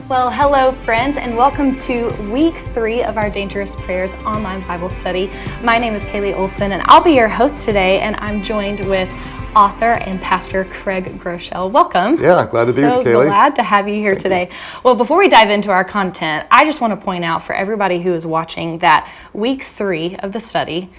Well, hello friends, and welcome to week 3 of our Dangerous Prayers online Bible study. My name is Kaylee Olson, and I'll be your host today, and I'm joined with author and pastor Craig Groeschel. Welcome. Yeah, glad to be with you, Kaylee. So glad to have you here today. Well, before we dive into our content, I just want to point out for everybody who is watching that week 3 of the study,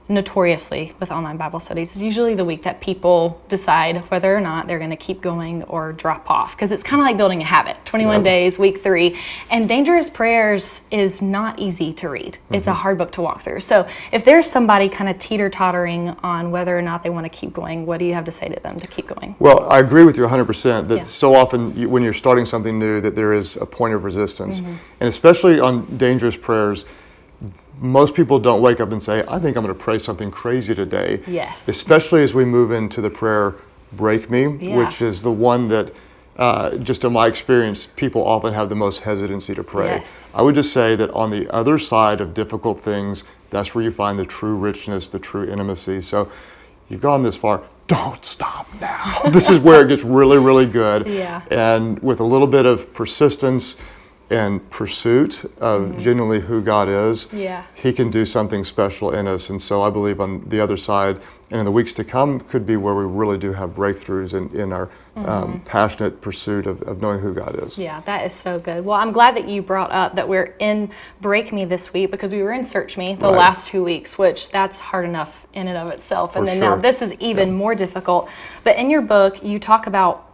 notoriously with online Bible studies, is usually the week that people decide whether or not they're going to keep going or drop off, because it's kind of like building a habit. 21 days, week 3, and Dangerous Prayers is not easy to read. It's a hard book to walk through. So if there's somebody kind of teeter-tottering on whether or not they want to keep going, what do you have to say to them to keep going? Well, I agree with you 100% that so often when you're starting something new that there is a point of resistance. And especially on Dangerous Prayers, most people don't wake up and say, I think I'm going to pray something crazy today. Yes. Especially as we move into the prayer, Break Me, which is the one that, just in my experience, people often have the most hesitancy to pray. Yes. I would just say that on the other side of difficult things, that's where you find the true richness, the true intimacy. So you've gone this far, don't stop now. This is where it gets really, really good. And with a little bit of persistence and pursuit of genuinely who God is, He can do something special in us. And so I believe on the other side, and in the weeks to come, could be where we really do have breakthroughs in our passionate pursuit of knowing who God is. Yeah, that is so good. Well, I'm glad that you brought up that we're in Break Me this week, because we were in Search Me the last 2 weeks, which that's hard enough in and of itself. And then now this is even more difficult. But in your book, you talk about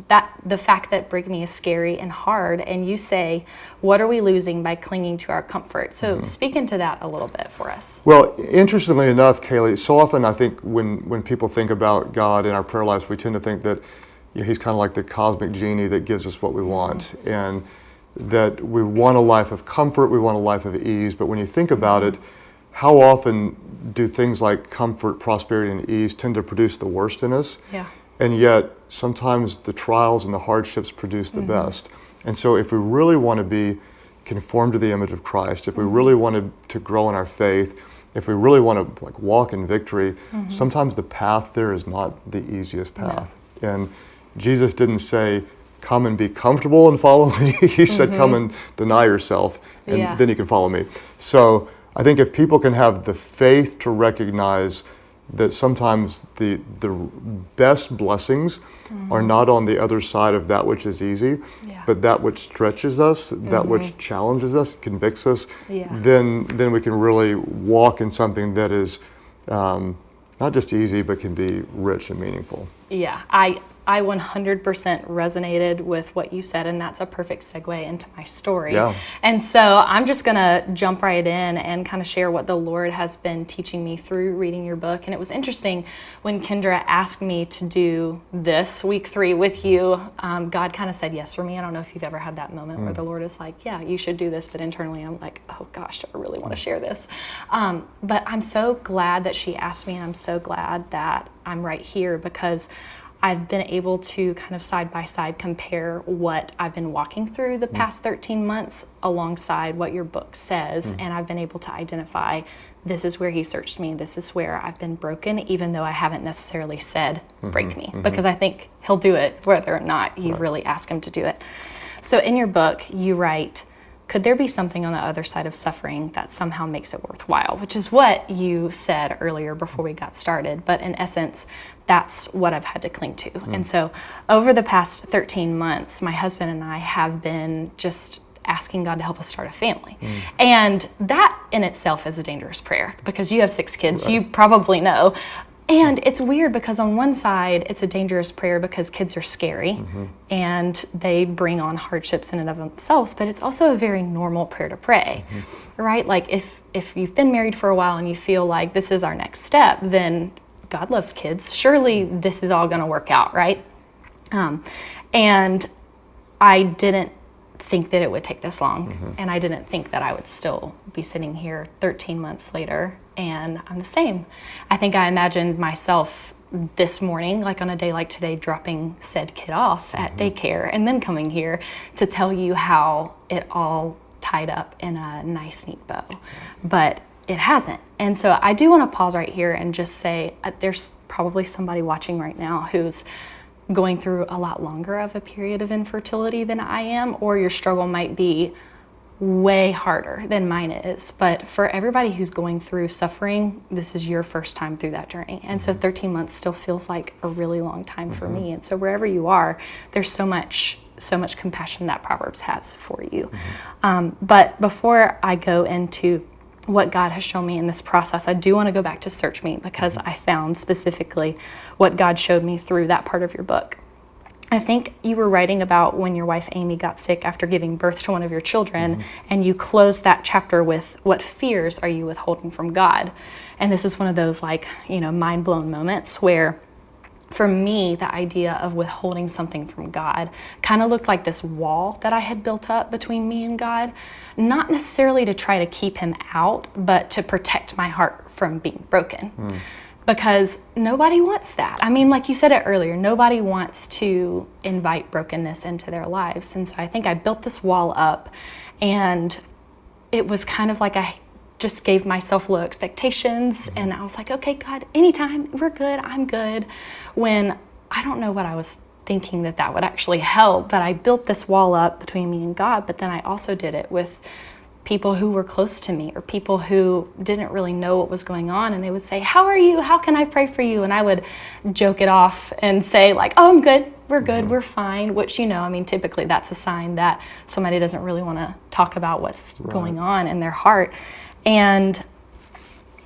that the fact that Break Me is scary and hard, and you say, what are we losing by clinging to our comfort? So speak into that a little bit for us. Well, interestingly enough, Kaylee, so often I think when people think about God in our prayer lives, we tend to think that He's kind of like the cosmic genie that gives us what we want, and that we want a life of comfort, we want a life of ease. But when you think about it, how often do things like comfort, prosperity, and ease tend to produce the worst in us? And yet, sometimes the trials and the hardships produce the best. And so if we really want to be conformed to the image of Christ, if we really want to grow in our faith, if we really want to walk in victory, sometimes the path there is not the easiest path. And Jesus didn't say, come and be comfortable and follow me. He said, come and deny yourself, and then you can follow me. So I think if people can have the faith to recognize that sometimes the best blessings are not on the other side of that which is easy, but that which stretches us, that which challenges us, convicts us, then we can really walk in something that is not just easy, but can be rich and meaningful. Yeah, I 100% resonated with what you said, and that's a perfect segue into my story. And so I'm just going to jump right in and kind of share what the Lord has been teaching me through reading your book. And it was interesting when Kendra asked me to do this week 3 with you, God kind of said yes for me. I don't know if you've ever had that moment where the Lord is like, yeah, you should do this, but internally I'm like, oh gosh, do I really want to share this? But I'm so glad that she asked me, and I'm so glad that I'm right here, because I've been able to kind of side by side compare what I've been walking through the past 13 months alongside what your book says. And I've been able to identify, this is where He searched me. This is where I've been broken, even though I haven't necessarily said, break me, because I think He'll do it whether or not you really ask Him to do it. So in your book, you write, could there be something on the other side of suffering that somehow makes it worthwhile? Which is what you said earlier before we got started. But in essence, that's what I've had to cling to. And so over the past 13 months, my husband and I have been just asking God to help us start a family. And that in itself is a dangerous prayer, because you have 6 kids, you probably know. And it's weird because on one side, it's a dangerous prayer because kids are scary and they bring on hardships in and of themselves, but it's also a very normal prayer to pray, right? Like if you've been married for a while and you feel like this is our next step, then God loves kids. Surely this is all going to work out, right? And I didn't think that it would take this long, and I didn't think that I would still be sitting here 13 months later, and I'm the same. I think I imagined myself this morning, like on a day like today, dropping said kid off at daycare and then coming here to tell you how it all tied up in a nice, neat bow. But it hasn't. And so I do want to pause right here and just say there's probably somebody watching right now who's going through a lot longer of a period of infertility than I am, or your struggle might be way harder than mine is. But for everybody who's going through suffering, this is your first time through that journey. And so 13 months still feels like a really long time for me. And so wherever you are, there's so much compassion that Proverbs has for you. But before I go into what God has shown me in this process, I do want to go back to Search Me, because I found specifically what God showed me through that part of your book. I think you were writing about when your wife Amy got sick after giving birth to one of your children, and you closed that chapter with, what fears are you withholding from God? And this is one of those mind blown moments where, for me, the idea of withholding something from God kind of looked like this wall that I had built up between me and God, not necessarily to try to keep him out, but to protect my heart from being broken. Because nobody wants that. I mean, like you said it earlier, nobody wants to invite brokenness into their lives. And so I think I built this wall up, and it was kind of like I just gave myself low expectations, and I was like, okay, God, anytime, we're good, I'm good. When I don't know what I was thinking that would actually help, but I built this wall up between me and God, but then I also did it with people who were close to me, or people who didn't really know what was going on, and they would say, how are you? How can I pray for you? And I would joke it off and say like, oh, I'm good, we're good, we're fine, which, typically that's a sign that somebody doesn't really want to talk about what's going on in their heart. And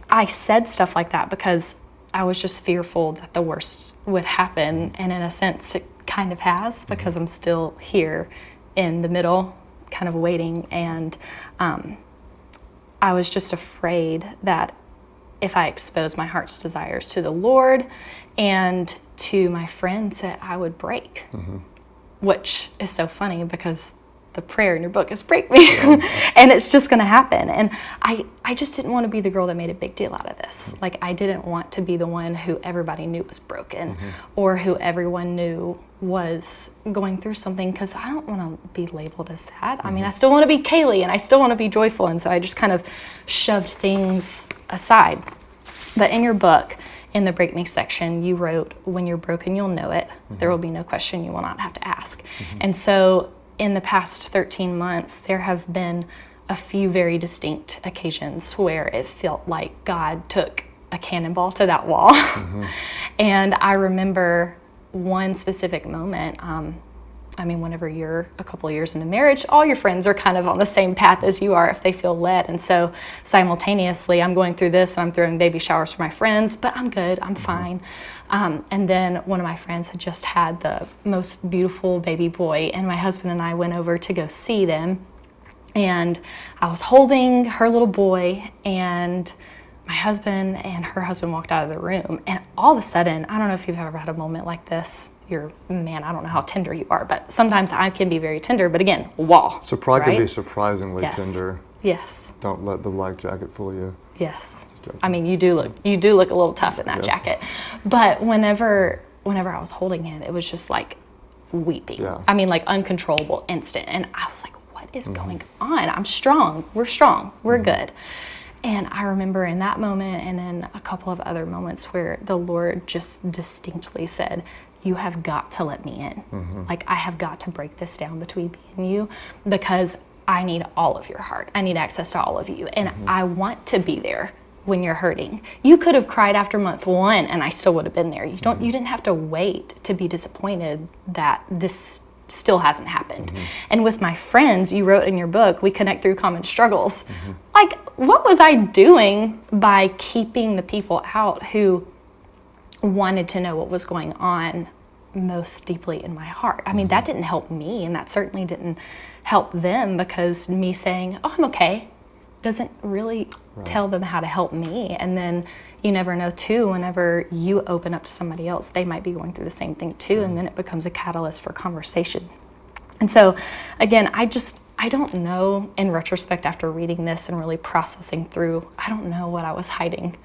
I said stuff like that because I was just fearful that the worst would happen, and in a sense it kind of has, because I'm still here in the middle, kind of waiting. And I was just afraid that if I exposed my heart's desires to the Lord and to my friends, that I would break, which is so funny because the prayer in your book is break me. And it's just going to happen. And I just didn't want to be the girl that made a big deal out of this. Like, I didn't want to be the one who everybody knew was broken, or who everyone knew was going through something, because I don't want to be labeled as that. I mean, I still want to be Kaylee, and I still want to be joyful. And so I just kind of shoved things aside. But in your book, in the Break Me section, you wrote, when you're broken, you'll know it. There will be no question you will not have to ask. And so in the past 13 months, there have been a few very distinct occasions where it felt like God took a cannonball to that wall. And I remember one specific moment. Whenever you're a couple of years into marriage, all your friends are kind of on the same path as you are if they feel led. And so simultaneously, I'm going through this, and I'm throwing baby showers for my friends, but I'm good, I'm fine. And then one of my friends had just had the most beautiful baby boy, and my husband and I went over to go see them. And I was holding her little boy, and my husband and her husband walked out of the room. And all of a sudden, I don't know if you've ever had a moment like this. Man, I don't know how tender you are, but sometimes I can be very tender. But again, wall. So pride can be surprisingly tender. Yes. Don't let the black jacket fool you. Yes. I mean, you do look a little tough in that jacket. But whenever I was holding him, it was just like weeping. Yeah. I mean, like uncontrollable, instant. And I was like, what is going on? I'm strong. We're strong. We're good. And I remember in that moment, and then a couple of other moments, where the Lord just distinctly said, you have got to let me in. Like, I have got to break this down between me and you, because I need all of your heart. I need access to all of you. And I want to be there when you're hurting. You could have cried after month 1 and I still would have been there. You didn't have to wait to be disappointed that this still hasn't happened. And with my friends, you wrote in your book, we connect through common struggles. Like, what was I doing by keeping the people out who wanted to know what was going on most deeply in my heart? I mean, that didn't help me, and that certainly didn't help them, because me saying, oh, I'm okay, doesn't really tell them how to help me. And then you never know too, whenever you open up to somebody else, they might be going through the same thing too, and then it becomes a catalyst for conversation. And so again, I don't know, in retrospect, after reading this and really processing through, I don't know what I was hiding.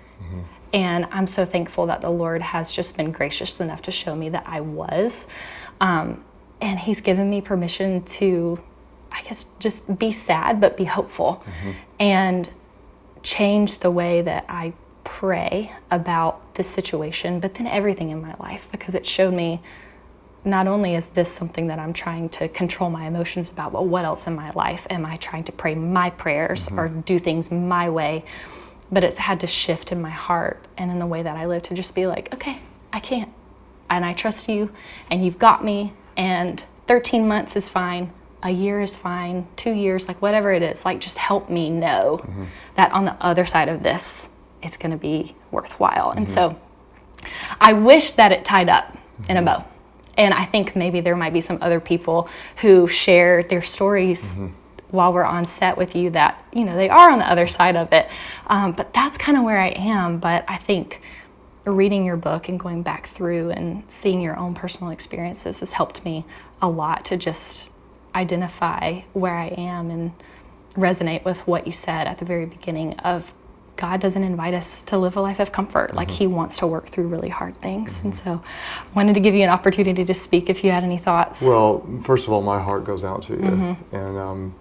And I'm so thankful that the Lord has just been gracious enough to show me that I was. And he's given me permission to, I guess, just be sad, but be hopeful, and change the way that I pray about this situation, but then everything in my life, because it showed me not only is this something that I'm trying to control my emotions about, but what else in my life am I trying to pray my prayers or do things my way? But it's had to shift in my heart and in the way that I live to just be like, okay, I can't. And I trust you, and you've got me, and 13 months is fine. A year is fine, 2 years, like whatever it is, like just help me know that on the other side of this, it's going to be worthwhile. And so I wish that it tied up in a bow. And I think maybe there might be some other people who share their stories while we're on set with you that, you know, they are on the other side of it. But that's kind of where I am. But I think reading your book and going back through and seeing your own personal experiences has helped me a lot to just identify where I am and resonate with what you said at the very beginning of God doesn't invite us to live a life of comfort. Like he wants to work through really hard things. And so I wanted to give you an opportunity to speak if you had any thoughts. Well, first of all, my heart goes out to you. And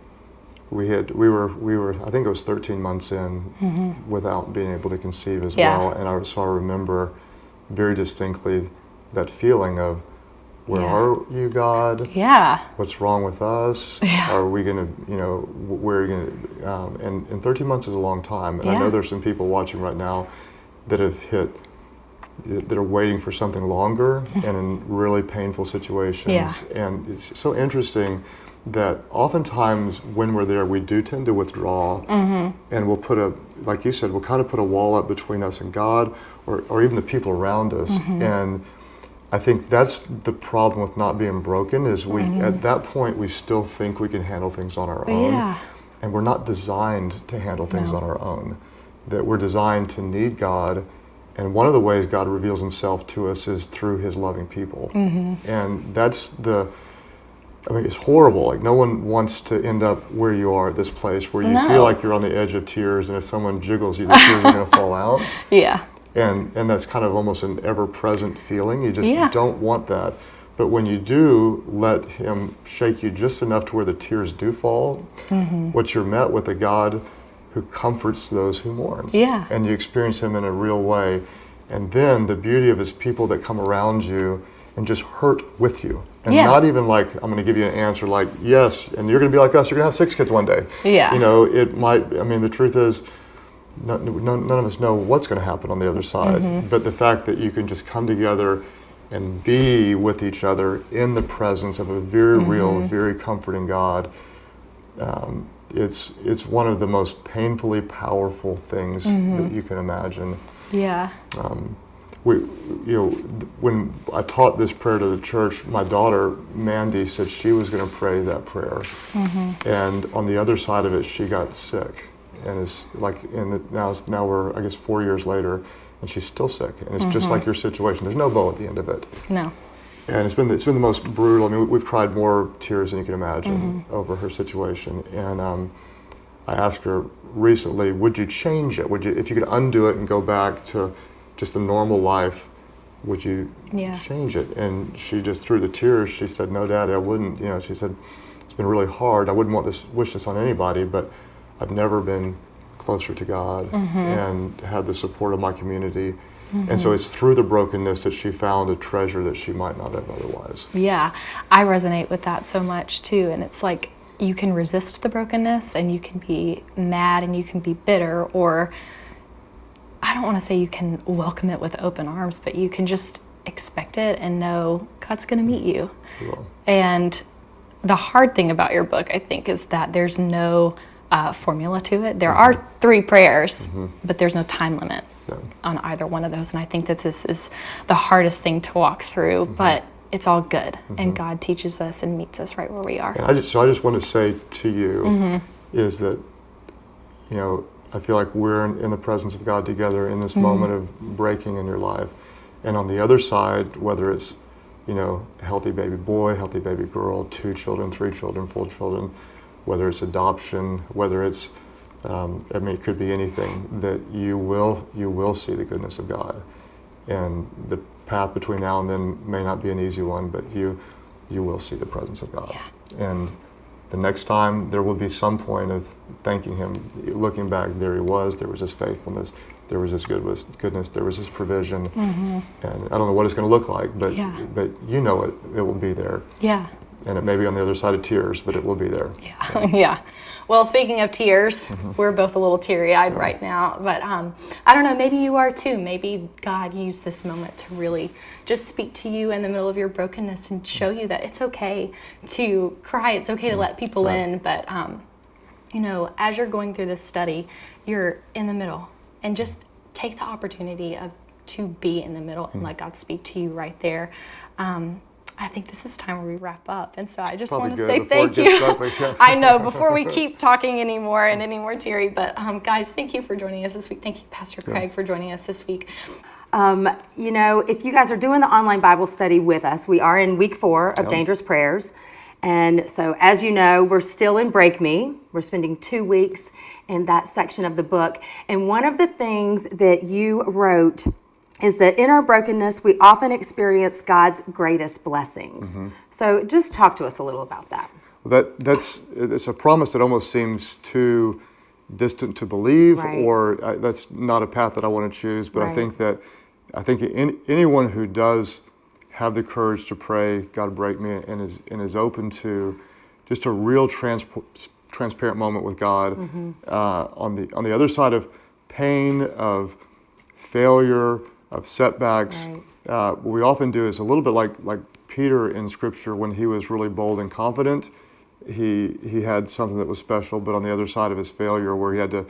we were, I think it was 13 months in without being able to conceive as well. And so I remember very distinctly that feeling of, where are you, God? Yeah. What's wrong with us? Yeah. Are we going to, where are you going to, and 13 months is a long time. And I know there's some people watching right now that that are waiting for something longer and in really painful situations. And it's so interesting that oftentimes when we're there, we do tend to withdraw and we'll like you said, we'll kind of put a wall up between us and God or even the people around us. And I think that's the problem with not being broken is at that point we still think we can handle things on our own. And we're not designed to handle things on our own. That we're designed to need God, and one of the ways God reveals himself to us is through his loving people. And that's it's horrible. Like no one wants to end up where you are at this place where you feel like you're on the edge of tears, and if someone jiggles you, the tears are going to fall out. And that's kind of almost an ever-present feeling. You just don't want that. But when you do let him shake you just enough to where the tears do fall, what you're met with a God who comforts those who mourn. And you experience him in a real way. And then the beauty of his people that come around you and just hurt with you. And not even like, I'm going to give you an answer like, yes, and you're going to be like us, you're going to have 6 kids one day. It might, the truth is, none of us know what's going to happen on the other side, but the fact that you can just come together and be with each other in the presence of a very real, very comforting God, it's one of the most painfully powerful things that you can imagine. When I taught this prayer to the church, my daughter Mandy said she was going to pray that prayer, and on the other side of it, she got sick. And it's like now we're I guess 4 years later, and she's still sick. And it's just like your situation. There's no bow at the end of it. No. And it's been the most brutal. We've cried more tears than you can imagine over her situation. And I asked her recently, would you change it? Would you, if you could undo it and go back to just a normal life, would you change it? And she just through the tears, she said, no, Daddy, I wouldn't. She said, it's been really hard. I wouldn't wish this on anybody, but I've never been closer to God and had the support of my community. And so it's through the brokenness that she found a treasure that she might not have otherwise. Yeah, I resonate with that so much too. And it's like you can resist the brokenness and you can be mad and you can be bitter, or I don't want to say you can welcome it with open arms, but you can just expect it and know God's going to meet you. And the hard thing about your book, I think, is that there's no formula to it. There are 3 prayers, but there's no time limit on either one of those. And I think that this is the hardest thing to walk through, but it's all good. And God teaches us and meets us right where we are. And I just want to say to you is that, I feel like we're in the presence of God together in this moment of breaking in your life. And on the other side, whether it's, healthy baby boy, healthy baby girl, 2 children, 3 children, 4 children, whether it's adoption, whether it's, it could be anything, that you will see the goodness of God. And the path between now and then may not be an easy one, but you will see the presence of God. And the next time there will be some point of thanking him, looking back, there was his faithfulness, there was His goodness, there was His provision, and I don't know what it's going to look like, but you know it will be there. Yeah. And it may be on the other side of tears, but it will be there. Yeah. Yeah. Well, speaking of tears, we're both a little teary-eyed right now, but I don't know, maybe you are too. Maybe God used this moment to really just speak to you in the middle of your brokenness and show you that it's okay to cry, it's okay to let people in, but you know, as you're going through this study, you're in the middle, and just take the opportunity to be in the middle and let God speak to you right there. I think this is time where we wrap up, and so I just want to say thank you. I know, before we keep talking anymore and any more teary, but guys, thank you for joining us this week. Thank you, Pastor Craig, for joining us this week. You know, if you guys are doing the online Bible study with us, we are in week 4 of Dangerous Prayers. And so, as you know, we're still in Break Me. We're spending 2 weeks in that section of the book. And one of the things that you wrote is that in our brokenness, we often experience God's greatest blessings. So just talk to us a little about that. Well, it's a promise that almost seems too distant to believe, or that's not a path that I want to choose. But I think anyone who does have the courage to pray, God break me, and is open to just a real transparent moment with God on the other side of pain, of failure, of setbacks. What we often do is a little bit like Peter in Scripture, when he was really bold and confident. He had something that was special, but on the other side of his failure, where he had to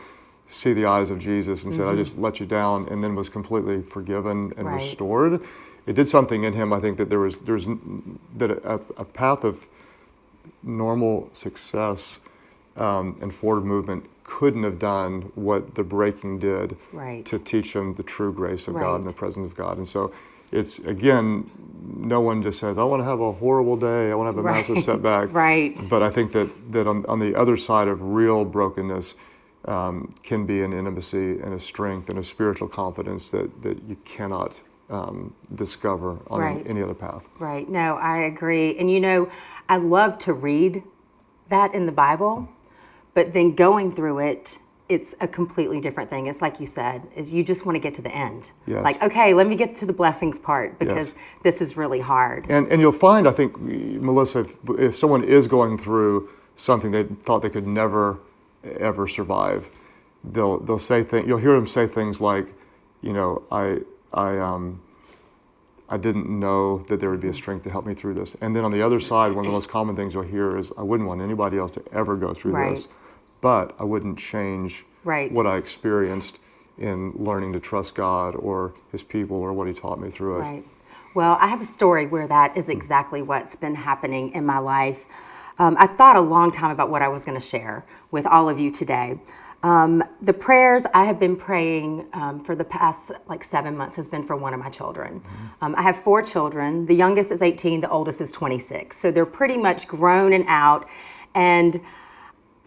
see the eyes of Jesus and said, I just let you down, and then was completely forgiven and restored. It did something in him, I think, that there was a path of normal success and forward movement couldn't have done what the breaking did to teach him the true grace of God and the presence of God. And so it's, again, no one just says, I want to have a horrible day, I want to have a massive setback. But I think that on the other side of real brokenness can be an intimacy and a strength and a spiritual confidence that you cannot discover on any other path. No, I agree. And you know, I love to read that in the Bible, but then going through it, it's a completely different thing. It's like you said, is you just want to get to the end. Like, okay, let me get to the blessings part, because this is really hard. And you'll find, I think, Melissa, if someone is going through something they thought they could never, ever survive, they'll say things, you'll hear them say things like, you know, I didn't know that there would be a strength to help me through this. And then on the other side, one of the most common things you'll hear is, I wouldn't want anybody else to ever go through this, but I wouldn't change what I experienced in learning to trust God or His people or what He taught me through it. Well, I have a story where that is exactly what's been happening in my life. I thought a long time about what I was going to share with all of you today. The prayers I have been praying for the past 7 months has been for one of my children. I have 4 children. The youngest is 18, the oldest is 26. So they're pretty much grown and out and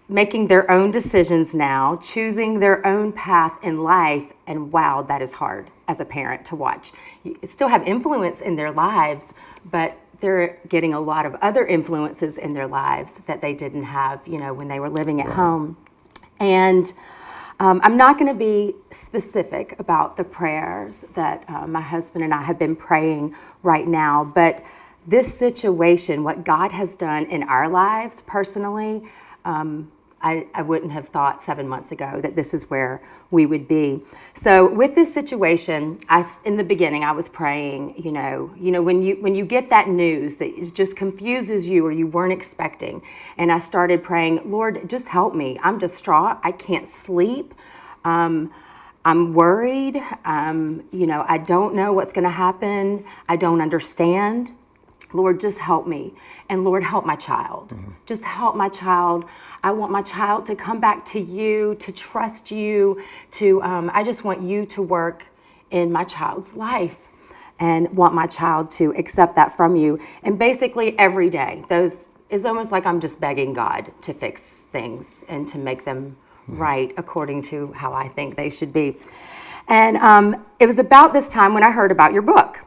making their own decisions now, choosing their own path in life. And wow, that is hard as a parent to watch. You still have influence in their lives, but they're getting a lot of other influences in their lives that they didn't have, you know, when they were living at home. And I'm not going to be specific about the prayers that my husband and I have been praying right now, but this situation, what God has done in our lives personally, I wouldn't have thought 7 months ago that this is where we would be. So with this situation, in the beginning, I was praying, you know, when you get that news that it just confuses you or you weren't expecting. And I started praying, Lord, just help me. I'm distraught. I can't sleep. I'm worried. I don't know what's going to happen. I don't understand. Lord, just help me. And Lord, help my child. Just help my child. I want my child to come back to you, to trust you, I just want you to work in my child's life and want my child to accept that from you. And basically every day, it's almost like I'm just begging God to fix things and to make them right according to how I think they should be. And it was about this time when I heard about your book.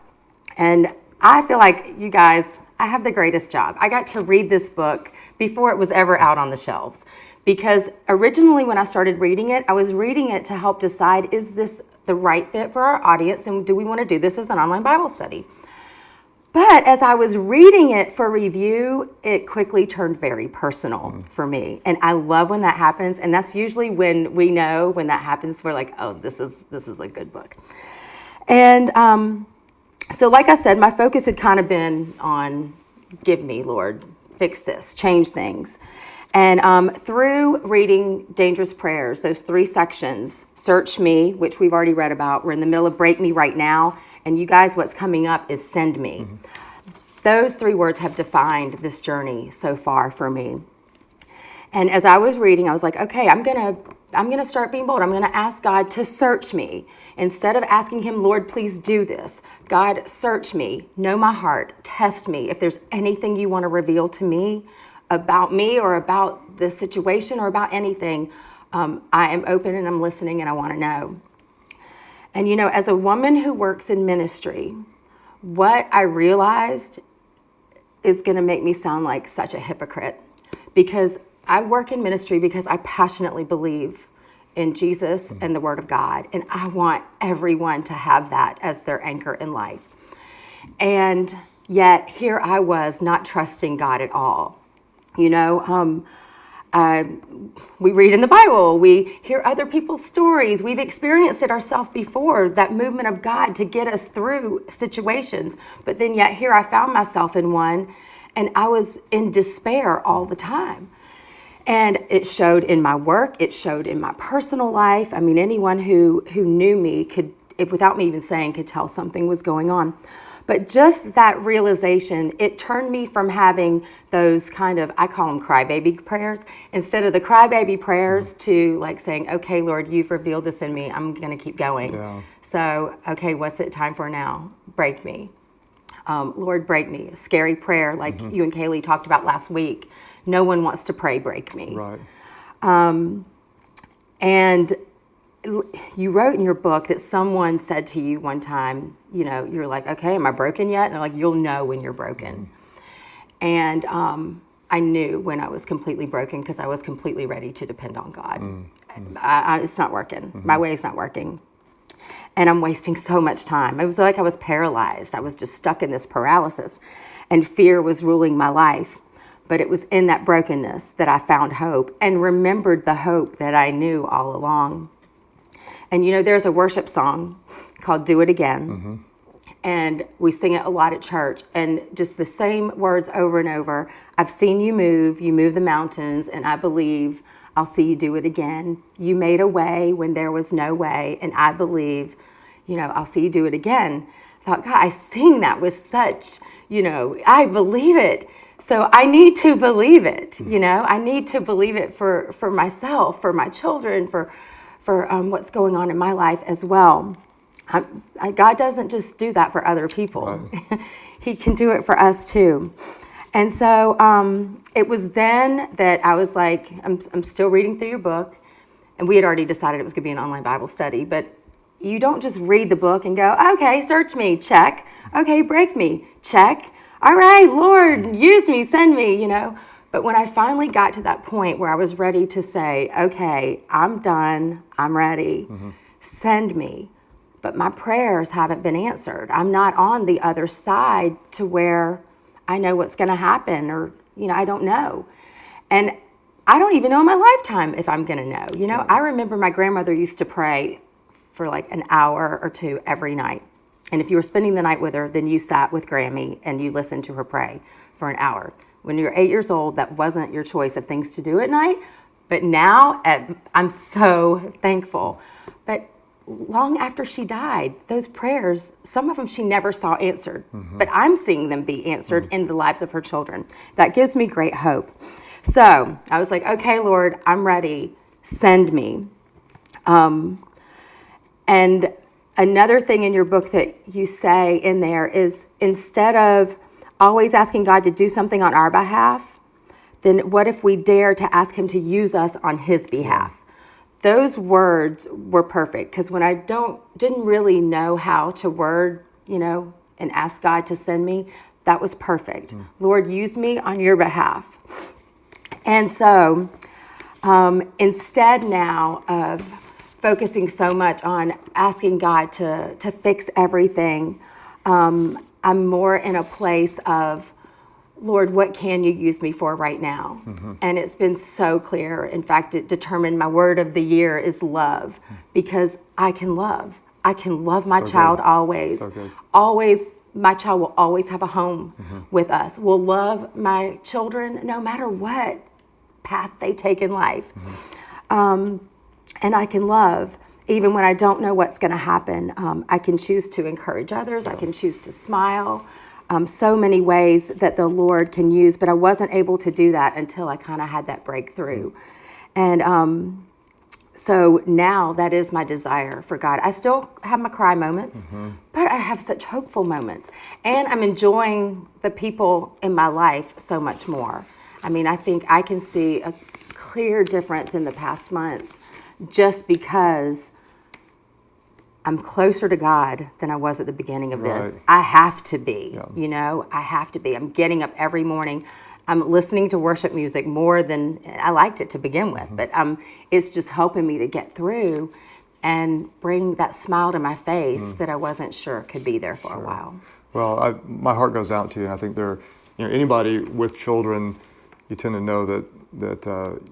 And I feel like, you guys, I have the greatest job. I got to read this book before it was ever out on the shelves. Because originally when I started reading it, I was reading it to help decide, is this the right fit for our audience, and do we want to do this as an online Bible study? But as I was reading it for review, it quickly turned very personal for me. And I love when that happens. And that's usually when we know when that happens, we're like, oh, this is a good book. And so like I said, my focus had kind of been on, give me, Lord, fix this, change things. And through reading Dangerous Prayers, those 3 sections, Search Me, which we've already read about, we're in the middle of Break Me right now, and you guys, what's coming up is Send Me. Those 3 words have defined this journey so far for me. And as I was reading, I was like, okay, I'm gonna start being bold. I'm gonna ask God to search me. Instead of asking him, Lord, please do this, God, search me, know my heart, test me. If there's anything you want to reveal to me or about the situation or about anything, I am open and I'm listening and I want to know. And as a woman who works in ministry, what I realized is going to make me sound like such a hypocrite, because I work in ministry because I passionately believe in Jesus and the Word of God, and I want everyone to have that as their anchor in life. And yet here I was not trusting God at all. We read in the Bible, we hear other people's stories, we've experienced it ourselves before, that movement of God to get us through situations. But then yet here I found myself in one, and I was in despair all the time. And it showed in my work, it showed in my personal life. I mean, anyone who knew me could, without me even saying, could tell something was going on. But just that realization, it turned me from having those kind of, I call them crybaby prayers, instead of the crybaby prayers to like saying, okay, Lord, you've revealed this in me, I'm going to keep going. Yeah. So, okay, what's it time for now? Break me. Lord, break me. A scary prayer like you and Kaylee talked about last week. No one wants to pray, break me. Right. And you wrote in your book that someone said to you one time, you're like, okay, am I broken yet? And they're like, you'll know when you're broken. And I knew when I was completely broken because I was completely ready to depend on God. It's not working. My way is not working. And I'm wasting so much time. It was like I was paralyzed. I was just stuck in this paralysis, and fear was ruling my life. But it was in that brokenness that I found hope and remembered the hope that I knew all along. And there's a worship song called Do It Again. And we sing it a lot at church, and just the same words over and over. I've seen you move the mountains, and I believe I'll see you do it again. You made a way when there was no way, and I believe, I'll see you do it again. I thought, God, I sing that with such, I believe it. So I need to believe it, I need to believe it for myself, for my children, for what's going on in my life as well. God doesn't just do that for other people. Right. He can do it for us too. And so it was then that I was like, I'm still reading through your book. And we had already decided it was going to be an online Bible study. But you don't just read the book and go, okay, search me, check. Okay, break me, check. All right, Lord, use me, send me, But when I finally got to that point where I was ready to say, okay, I'm done, I'm ready, send me. But my prayers haven't been answered. I'm not on the other side to where I know what's going to happen, or, I don't know. And I don't even know in my lifetime if I'm going to know. I remember my grandmother used to pray for like an hour or two every night. And if you were spending the night with her, then you sat with Grammy and you listened to her pray for an hour. When you're 8 years old, that wasn't your choice of things to do at night. But now, I'm so thankful. But long after she died, those prayers, some of them she never saw answered. But I'm seeing them be answered in the lives of her children. That gives me great hope. So I was like, okay, Lord, I'm ready. Send me. And another thing in your book that you say in there is, instead of always asking God to do something on our behalf, then what if we dare to ask him to use us on his behalf? Those words were perfect, because when I didn't really know how to word, and ask God to send me, that was perfect. Lord, use me on your behalf. And so instead now of focusing so much on asking God to fix everything, I'm more in a place of, Lord, what can you use me for right now? And it's been so clear. In fact, it determined my word of the year is love, because I can love. I can love my child always. So good. Always, my child will always have a home with us. Will love my children no matter what path they take in life. And I can love even when I don't know what's going to happen. I can choose to encourage others. I can choose to smile. So many ways that the Lord can use, but I wasn't able to do that until I kind of had that breakthrough. And so now that is my desire for God. I still have my cry moments, but I have such hopeful moments. And I'm enjoying the people in my life so much more. I mean, I think I can see a clear difference in the past month just because I'm closer to God than I was at the beginning of this. I have to be, you know, I have to be. I'm getting up every morning. I'm listening to worship music more than I liked it to begin with, but it's just helping me to get through and bring that smile to my face that I wasn't sure could be there for a while. Well, my heart goes out to you, and I think anybody with children, you tend to know that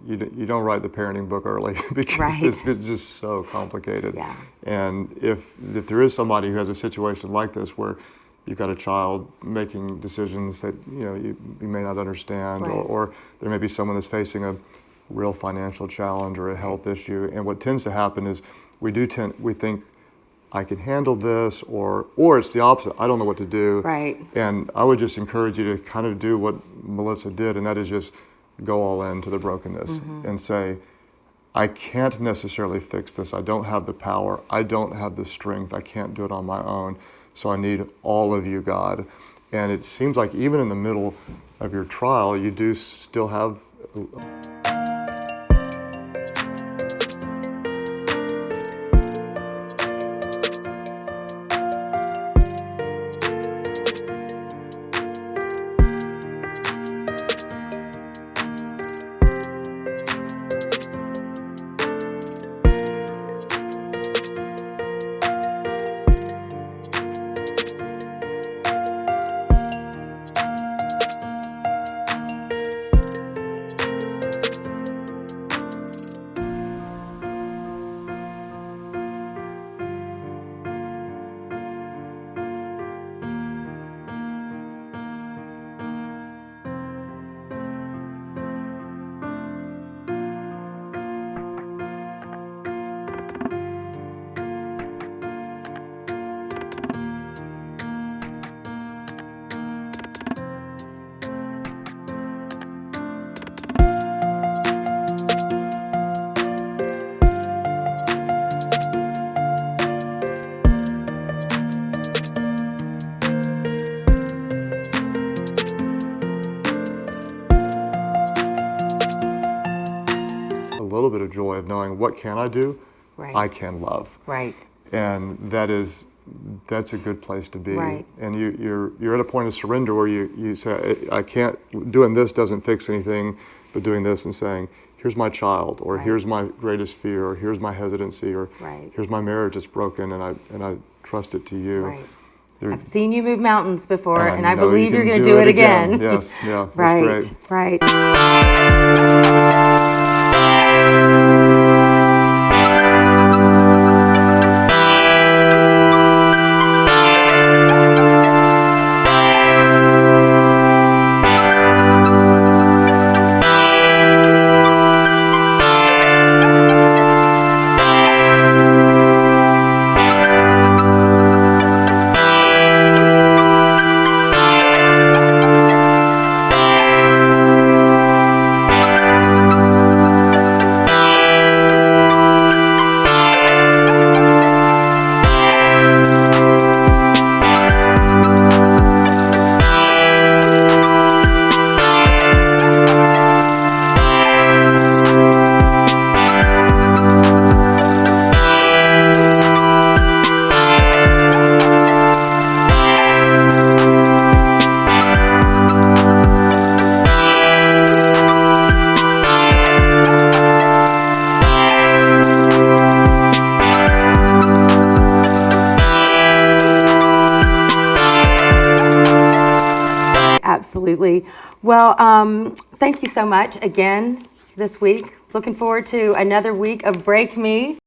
you don't write the parenting book early because it's just so complicated. Yeah. And if there is somebody who has a situation like this where you've got a child making decisions that you may not understand, or there may be someone that's facing a real financial challenge or a health issue, and what tends to happen is we think I can handle this, or it's the opposite. I don't know what to do. Right. And I would just encourage you to kind of do what Melissa did, and that is just go all into the brokenness and say, I can't necessarily fix this. I don't have the power. I don't have the strength. I can't do it on my own. So I need all of you, God. And it seems like even in the middle of your trial, you do still have little bit of joy of knowing what can I do? Right. I can love. Right. And that's a good place to be. Right. And you're at a point of surrender where you say, I can't, doing this doesn't fix anything, but doing this and saying, here's my child, or here's my greatest fear, or here's my hesitancy, or here's my marriage that's broken, and I trust it to you. Right. I've seen you move mountains before, and I know believe you you're can going to do it again. Yes, yeah, that's Right, great. right. Well, thank you so much again this week. Looking forward to another week of Break Me.